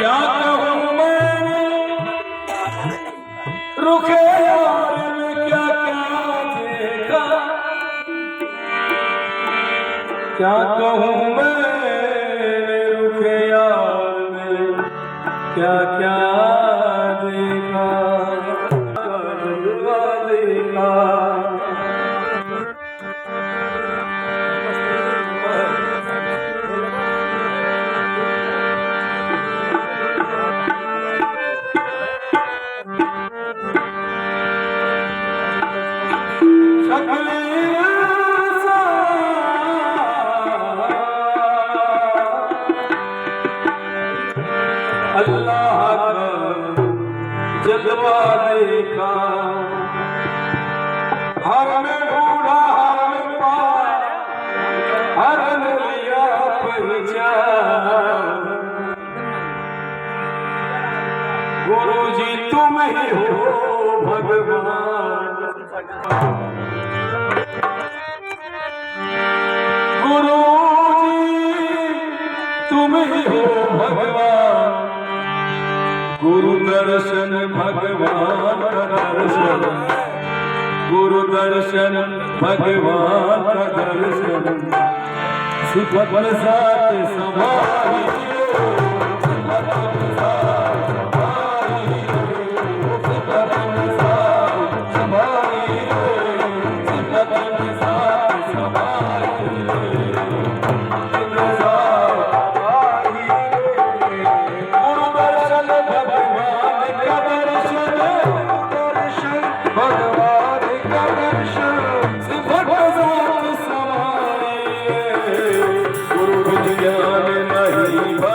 क्या कहूँ मैं रुखे यार में क्या क्या देखा, क्या कहूँ मैं रुखे यार में क्या क्या देखा, क्या देखा। अल्लाह का जलवा देखा, हर में ढूंढा हर में पाया, हर ने लिया पहचान। गुरु जी तुम ही हो भगवान, गुरु जी तुम ही हो भगवान। गुरु दर्शन भगवान का दर्शन, गुरु दर्शन भगवान का दर्शन, सिफत साथ समाई गुरु ज्ञान नहीं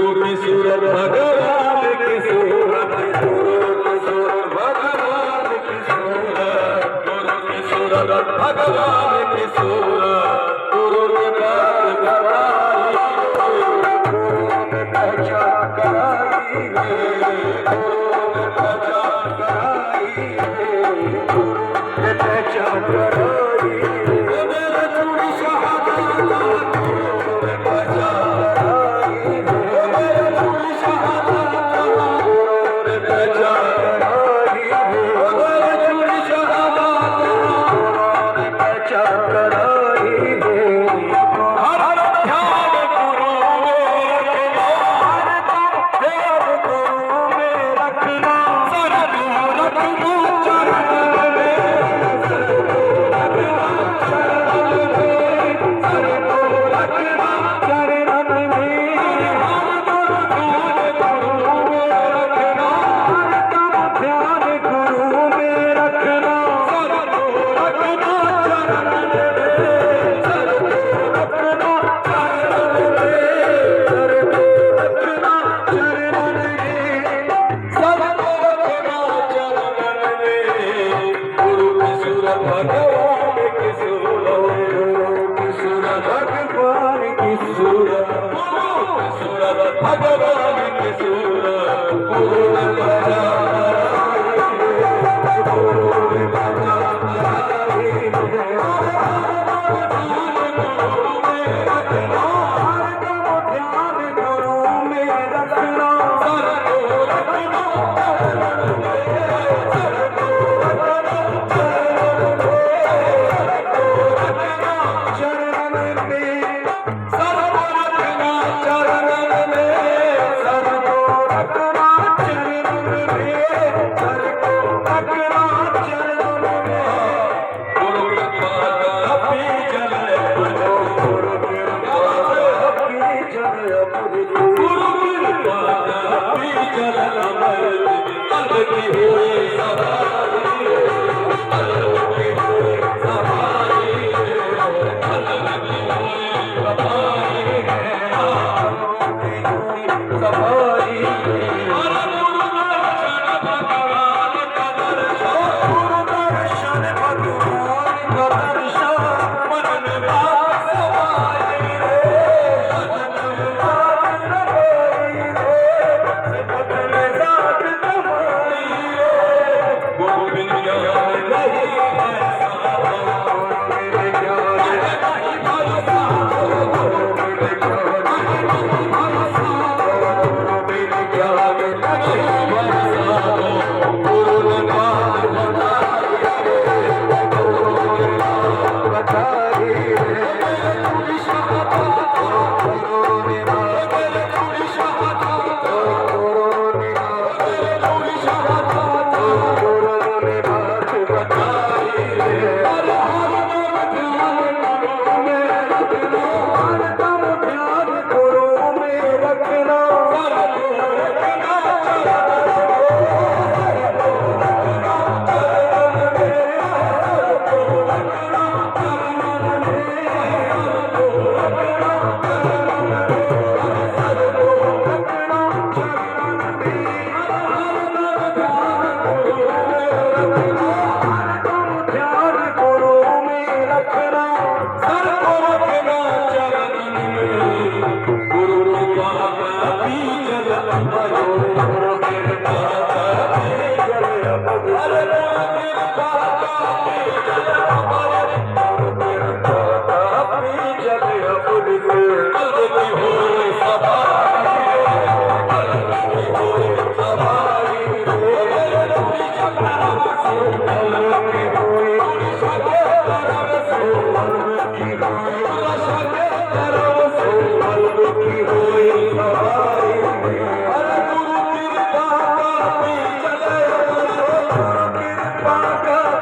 गुरु की सूरत भगवान की सूरत, गुरु की सूरत भगवान की सूरत, गुरु की सूरत भगवान की सूरत, गुरु ने बात कराई, गुरु ने पहचान कराई, गुरु ने पहचान कराई, गुरु ने पहचान कराई, मेरा चूड़ी शहादत गुरु ने पहचान कराई, मेरा चूड़ी शहादत गुरु ने पहचान कराई, मेरा चूड़ी शहादत गुरु ने पहचान कराई, हर ध्यान गुरु में रखना, हर ध्यान गुरु में रखना, सर को रखना चरण में, सर को रखना चरण में, सर को रखना चरण में, हर ध्यान गुरु में रखना, सर को रखना चरण में, सर को रखना चरण में, सर को रखना चरण में, सर को रखना चरण में, गुरु की सूरत भगवान की सूरत, गुरु की सूरत भगवान की सूरत, गुरु की सूरत भगवान की सूरत, गुरु ने पहचान कराई, गुरु ने पहचान कराई, गुरु में रखना, हर ध्यान गुरु में रखना, सर को रखना चरण में, सर को रखना चरण में, सर को रखना चरण में, सर को रखना चरण में, सर को रखना चरण में, सर को रखना चरण में, गुरु कृपा पी जल गुरु कृपा पी जल गुरु कृपा पी जल अमर कल की हुई सवारी, कल की हुई सवारी, कल की हुई सवारी, सवारी, गुरु दर्शन भगवान का दर्शन, गुरु दर्शन भगवान का दर्शन, मन में बात समाई रे, मन में बात समाई रे, मन में बात समाई रे, गुरु बिन ज्ञान नहीं ऐसा, गुरु बिन ज्ञान नहीं भरोसा, गुरु बिन ज्ञान नहीं भरोसा, गुरु बिन ज्ञान नहीं भरोसा, गुरु ने बात बताई रे, गुरु ने बात बताई रे, चूड़ी शहादत गुरु ने बात, चूड़ी शहादत गुरु ने बात, चूड़ी शहादत गुरु ने बात बताई रे, हर ध्यान गुरु में रखना, हर ध्यान गुरु में रखना, सर को रखना चरण में, सर को रखना चरण में, सर को रखना चरण में, सर को रखना चरण में, सर को रखना चरण में, हर ध्यान गुरु में रखना, हर ध्यान गुरु में रखना, सर को रखना चरण में, गुरु कृपा पी जल अमर, गुरु कृपा पी जल अमर, गुरु कृपा पी जल अमर, गुरु कृपा पी जल अमर, कल की हुई सवारी रे, कल की हुई सवारी रे, चूड़ी शहादत कल की हुई शहादत कल की हुई शहादत कल की हुई सवारी रे, हर गुरु कृपा पी जल अमर, गुरु कृपा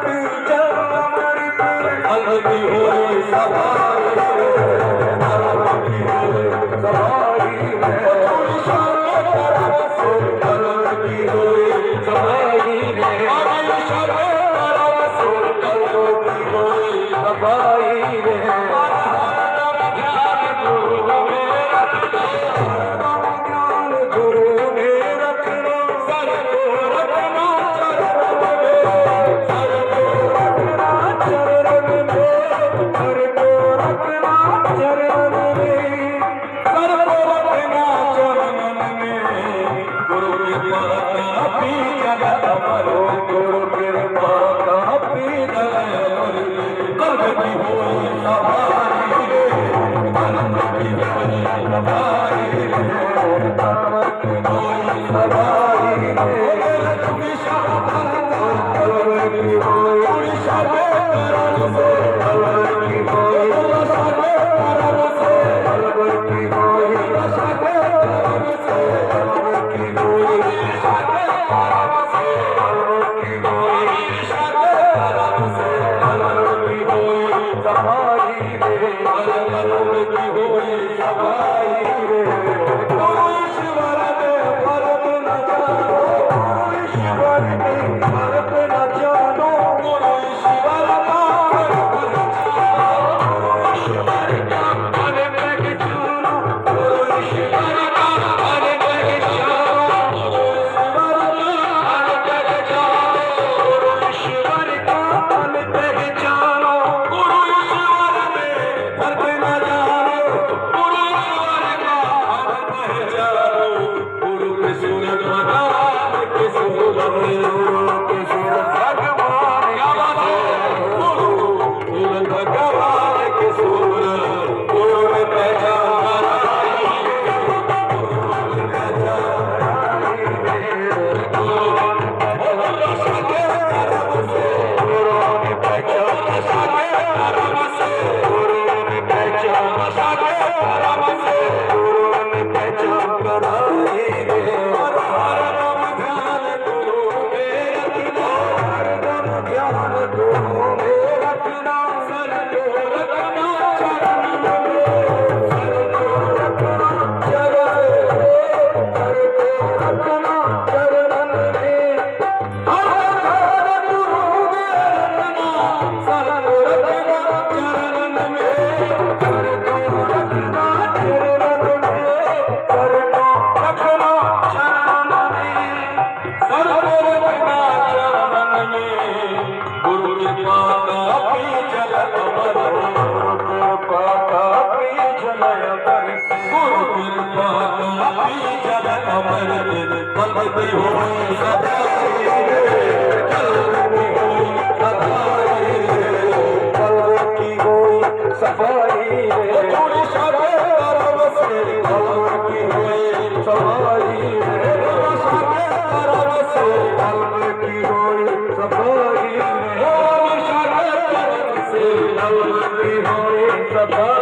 पी जल अमर, कल की हुई सवारी रे, कल की हुई सवारी रे, चूड़ी शहादत कल की हुई सवारी रे, आगे शहादत कल की हुई सवारी रे, कृपा काफी जगत अमरो गुरु कृपा काफी जगत अमरो कर्म की होई सवारी रे कर्म की होई सवारी रे कर्म की होई सवारी रे उड़ीसा कर्म की होई उड़ीसा कर्म से कर्म की होई सारे कर्म से कर्म की होई सारे कर्म से कर्म की होई सारे कर्म से कर्म की होई सारे कर्म से कर्म की होई सवारी रे कर्म की होई सवारी रे गुरु ईश्वर ने परम न जानो गुरु ईश्वर ने परम न जानो गुरु ईश्वर का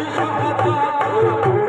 Shahada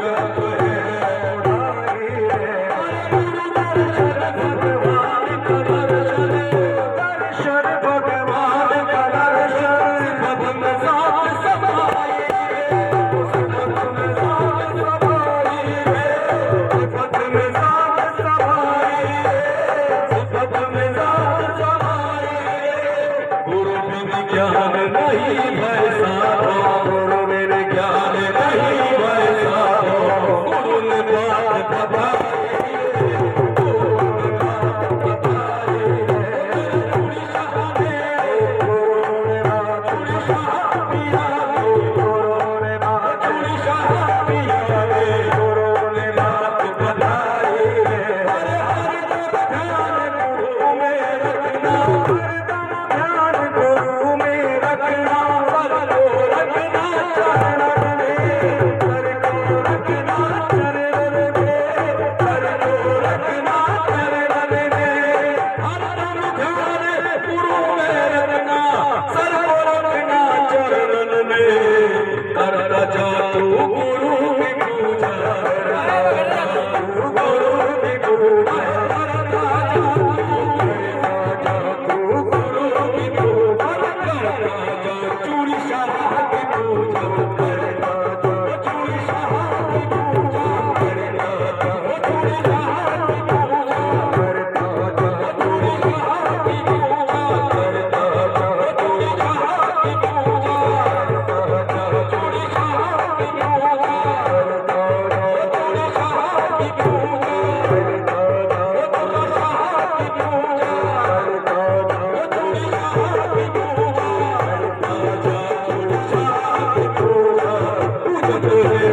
पूजते